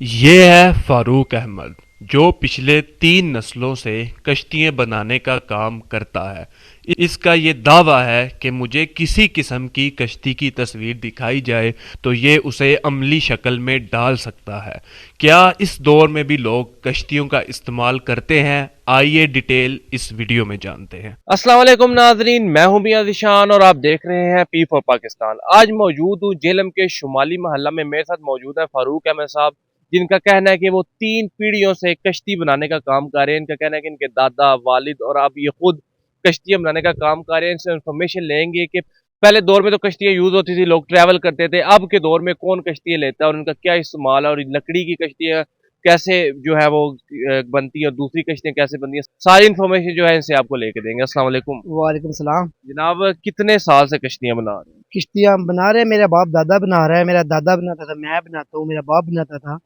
ये है फारूक अहमद, जो पिछले 3 नस्लों से कश्तियाँ बनाने का काम करता है। इसका ये दावा है कि मुझे किसी किस्म की कश्ती की तस्वीर दिखाई जाए तो ये उसे अमली शक्ल में डाल सकता है। क्या इस दौर में भी लोग कश्तियों का इस्तेमाल करते हैं? आइए डिटेल इस वीडियो में जानते हैं। अस्सलाम वालेकुम नाजरीन, मैं हूं मियां ज़ीशान और आप देख रहे हैं पी फॉर पाकिस्तान। आज मौजूद हूं जेलम के शुमाली मोहल्ला में। मेरे साथ मौजूद है फारूक अहमद साहब, जिनका कहना है कि वो 3 पीढ़ियों से कश्ती बनाने का काम कर रहे हैं। इनका कहना है कि इनके दादा, वालिद और अब ये खुद कश्तियां बनाने का काम कर रहे हैं। इनसे इंफॉर्मेशन लेंगे कि पहले दौर में तो कश्तियां यूज होती थी, लोग ट्रैवल करते थे। अब के दौर में कौन कश्तियां लेता है और उनका क्या इस्तेमाल है, और लकड़ी की कश्तियां कैसे जो है वो बनती है और दूसरी कश्तियां कैसे बनती है, सारी इन्फॉर्मेशन जो है इनसे आपको लेके देंगे। अस्सलाम वालेकुम वालेकुम सलाम। जनाब, कितने साल से कश्तियां बना रहे हैं? किश्तियाँ बना रहे हैं, मेरा बाप दादा बना रहा है, मेरा दादा बनाता था, मैं बनाता हूँ, मेरा बाप बनाता था।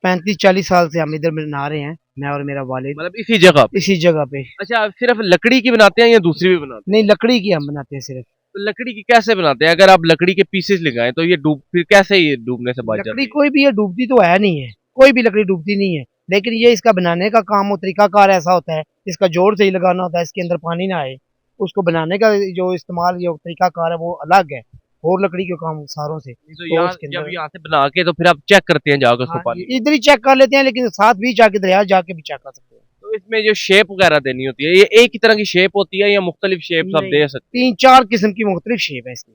35-40 साल से हम इधर बना रहे हैं, मैं और मेरा वालिद, मतलब इसी जगह पे? इसी जगह पे। अच्छा, आप सिर्फ लकड़ी की बनाते हैं या दूसरी भी बनाते नहीं, लकड़ी की हम बनाते हैं सिर्फ। हैं? तो लकड़ी की कैसे बनाते हैं? अगर आप लकड़ी के पीसेस लगाएं तो ये डूब, फिर कैसे ये डूबने से बच लकड़ी जाती है? कोई भी ये डूबती तो है नहीं है, कोई भी लकड़ी डूबती नहीं है, लेकिन ये इसका बनाने का काम और तरीकाकार ऐसा होता है, इसका जोर सही लगाना होता है, इसके अंदर पानी ना आए। उसको बनाने का जो इस्तेमाल जो तरीकाकार है वो अलग है और लकड़ी के काम सारों से। नहीं तो तो यहाँ उसके जब अंदर यहाँ से बना के तो फिर आप चेक करते हैं जाकर उसको हाँ, पानी में? इधर ही चेक कर लेते हैं, लेकिन साथ भी जाके दरिया जाके भी चेक कर सकते हैं। तो इसमें जो शेप वगैरह देनी होती है, ये एक ही तरह की शेप होती है या मुख्तलिफ शेप आप नहीं, दे सकते हैं? 3-4 किस्म की मुख्तलिफ शेप है इसकी।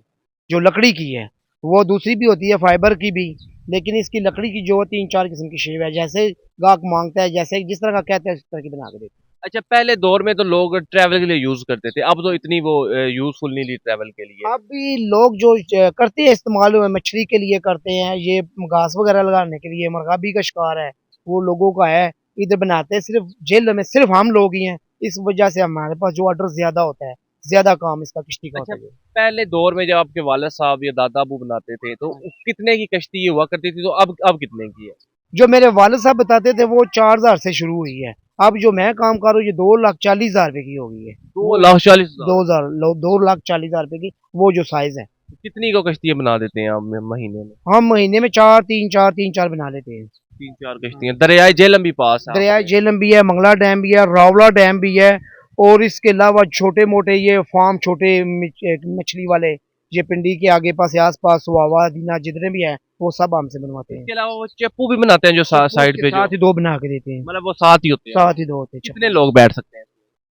जो लकड़ी की है, वो दूसरी भी होती है फाइबर की भी, लेकिन इसकी लकड़ी की जो 3-4 किस्म की शेप है, जैसे गाहक माँगता है, जैसे जिस तरह का कहते हैं उस तरह की बना के देते हैं। अच्छा, पहले दौर में तो लोग ट्रैवल के लिए यूज करते थे, अब तो इतनी वो यूजफुल नहीं रही ट्रैवल के लिए। अब भी लोग जो करते हैं इस्तेमाल मछली के लिए करते हैं, ये घास वगैरह लगाने के लिए, मुर्गाबी का शिकार है, वो लोगों का है। इधर बनाते हैं सिर्फ जेल में सिर्फ हम लोग ही हैं, इस वजह से हमारे पास जो ऑर्डर ज्यादा होता है, ज्यादा काम इसका किश्ती का अच्छा, होता है। पहले दौर में जब आपके वालिद साहब या दादा अबू बनाते थे तो हाँ। कितने की कश्ती ये हुआ करती थी, तो अब कितने की है? जो मेरे वालिद साहब बताते थे वो 4,000 से शुरू हुई है। अब जो मैं काम कर रहा हूँ ये 2,40,000 रुपए की हो गई है। दो वो लाख चालीस हजार 2,40,000 रुपए की वो जो साइज है। कितनी को कश्तियां बना देते हैं आप महीने में? हम महीने में तीन चार बना लेते हैं। 3-4 हाँ। कश्तियां। दरियाई जेलम भी पास है दरियाई आपके? झेलम भी है, मंगला डैम भी है, रावला डैम भी है, और इसके अलावा छोटे मोटे ये फार्म छोटे मछली वाले, ये पिंडी के आगे पास आस पास सुहावा दीना जितने भी है वो सब हमसे बनवाते हैं। इसके अलावा वो चप्पू भी बनाते हैं जो चप्पू साइड उसके पे, जो साथ ही 2 बना के देते हैं। मतलब वो साथ ही होते हैं? साथ ही 2 होते हैं कितने चप्पू। लोग बैठ सकते हैं?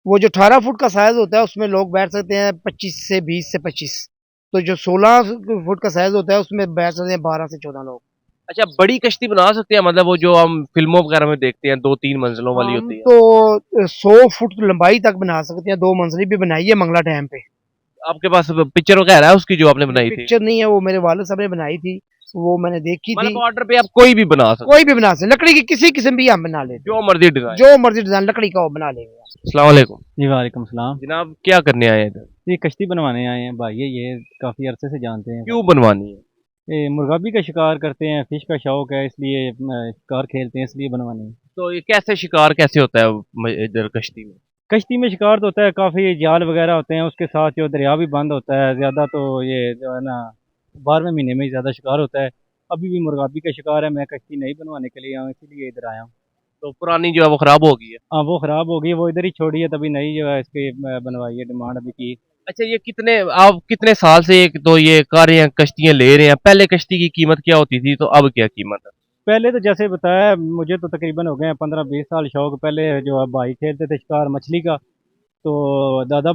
वो जो 18 फुट का साइज होता है उसमें लोग बैठ सकते हैं 20 से 25। तो जो 16 फुट का साइज होता है उसमें बैठ सकते हैं 12 से 14 लोग। अच्छा, बड़ी कश्ती बना सकते हैं? मतलब वो जो हम फिल्मों वगैरह में देखते हैं 2-3 मंजिलों वाली हम होती है? तो 100 फुट लंबाई तक बना सकते हैं, 2 मंजिली भी बनाई है मंगला डैम पे। आपके पास पिक्चर वगैरह है उसकी जो आपने बनाई थी? पिक्चर नहीं है, वो मेरे वालिद साहब ने बनाई थी, वो मैंने देखी थी। मतलब ऑर्डर पे आप कोई भी बना सकते कोई भी बना सकते, लकड़ी की किसी किस्म भी हम बना हैं, लेते जो हैं, मर्जी डिजाइन? जो मर्जी डिजाइन लकड़ी का वो बना लेंगे। अस्सलाम वालेकुम जी वालेकुम सलाम। जनाब, क्या करने आए हैं इधर? ये कश्ती बनवाने आए हैं भाई, ये काफ़ी अरसे से जानते हैं। क्यों बनवानी है? ये मुर्गाबी का शिकार करते हैं, फिश का शौक है, इसलिए शिकार खेलते हैं, इसलिए बनवानी है। तो ये कैसे शिकार कैसे होता है इधर कश्ती में? कश्ती में शिकार तो होता है, काफ़ी जाल वगैरह होते हैं, उसके साथ जो दरिया भी बंद होता है ज़्यादा, तो ये जो है ना 12वें महीने में ही ज़्यादा शिकार होता है। अभी भी मुर्गाबी का शिकार है, मैं कश्ती नहीं बनवाने के लिए आया हूँ, इसीलिए इधर आया हूँ। तो पुरानी जो है वो खराब हो गई है? हाँ, वो ख़राब हो गई, वो इधर ही छोड़ी है, तभी नई जो है इसकी बनवाई है, डिमांड अभी की। अच्छा, ये कितने, आप कितने साल से एक तो ये कर रहे हैं, कश्तियां ले रहे हैं? पहले कश्ती की कीमत क्या होती थी, तो अब क्या कीमत है? पहले तो जैसे बताया, मुझे तो तकरीबन हो गए हैं 15-20 साल शौक। पहले जो है भाई खेलते थे शिकार मछली का, तो दादा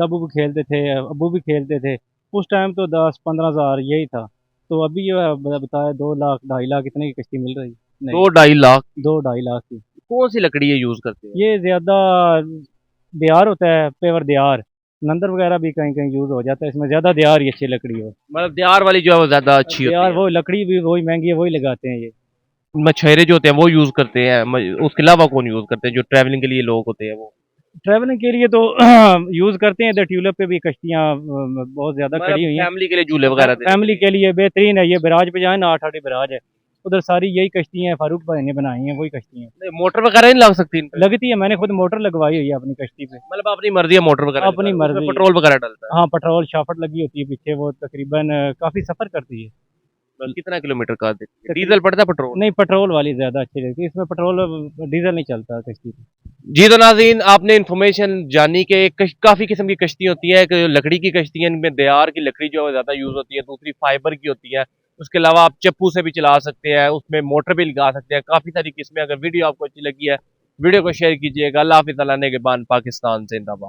अबू भी खेलते थे, अबू भी खेलते थे। उस टाइम तो 10-15 हज़ार यही था। तो अभी जो है बताया 2 लाख 2.5 लाख इतने की कश्ती मिल रही? नहीं, 2-2.5 लाख? 2-2.5 लाख की। कौन सी लकड़ी ये यूज करते हैं? ये ज़्यादा दियार होता है, पेवर दियार, नंदर वगैरह भी कहीं कहीं यूज़ हो जाता है, इसमें ज़्यादा दियार ही अच्छी लकड़ी हो। मतलब दियार वाली जो है वो ज्यादा अच्छी होती दियार है? वो लकड़ी भी वही महंगी है, वही लगाते हैं ये। मछेरे जो होते हैं वो यूज करते हैं, उसके अलावा कौन यूज करते हैं जो ट्रैवलिंग के लिए लोग होते हैं वो? ट्रैवलिंग के लिए तो यूज़ करते हैं, इधर ट्यूलिप पे भी कश्तियाँ बहुत ज़्यादा मतलब खड़ी हुई हैं। फैमिली के लिए झूले वगैरह देते फैमिली के लिए बेहतरीन है। ये बराज पे जाए ना, 8 बराज है, उधर सारी यही कश्तियाँ हैं, फारूक भाई ने बनाई हैं, वही कश्तियाँ हैं? मोटर वगैरह नहीं लग सकती इन पे? लगती है। मैंने खुद मोटर लगवाई हुई है अपनी कश्ती पे। मतलब अपनी मर्जी है मोटर वगैरह अपनी लगाने, उसमें मर्जी। पेट्रोल वगैरह डलता है? हाँ, पेट्रोल शाफट लगी होती है पीछे, वो तकरीबन काफ़ी सफ़र करती है। कितना किलोमीटर का डीजल पड़ता है पेट्रोल? नहीं, पेट्रोल वाली ज़्यादा अच्छी लगती है, इसमें पेट्रोल डीजल नहीं चलता कश्ती में। जी तो नाज़रीन, आपने इन्फॉर्मेशन जानी कि काफ़ी किस्म की कश्ती होती है। एक लकड़ी की कश्ती है, इनमें देयार की लकड़ी जो है ज़्यादा यूज़ होती है, दूसरी फाइबर की होती है। उसके अलावा आप चप्पू से भी चला सकते हैं, उसमें मोटर भी लगा सकते हैं, काफ़ी सारी किस्में। अगर वीडियो आपको अच्छी लगी है, वीडियो को शेयर कीजिएगा। अल्लाह हाफ़िज़, अल्लाह नेगहबान, पाकिस्तान जिंदाबाद।